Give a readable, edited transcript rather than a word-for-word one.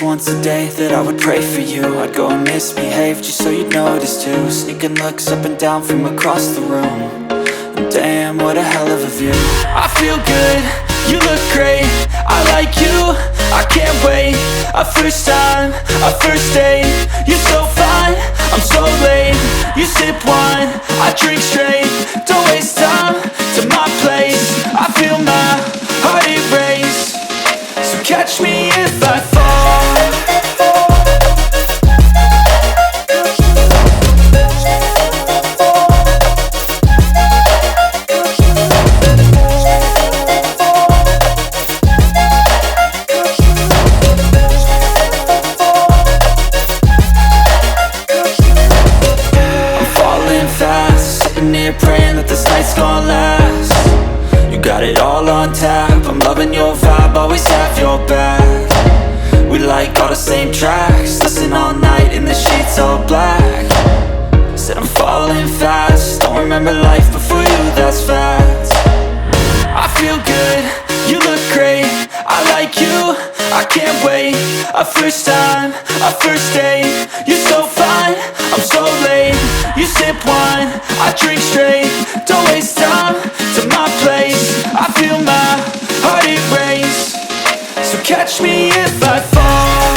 once a day that I would pray for you. I'd go and misbehave just so you'd notice too. Sneaking looks up and down from across the room. And damn, what a hell of a view. I feel good, you look great, I like you, I can't wait. A first time, a first date, you're so fine, I'm so late. You sip wine, I drink straight. Don't waste time to my place. I feel my heart erase. So catch me if I fall. Praying that this night's gonna last. You got it all on tap, I'm loving your vibe, always have your back. We like all the same tracks, listen all night in the sheets all black. Said I'm falling fast, don't remember life before you, that's fact. I feel good, you look great, I like you, I can't wait. A first time, a first date, you're so fine, I'm so late. You sip wine, I drink straight. Don't waste time to my place. I feel my heart erase. So catch me if I fall.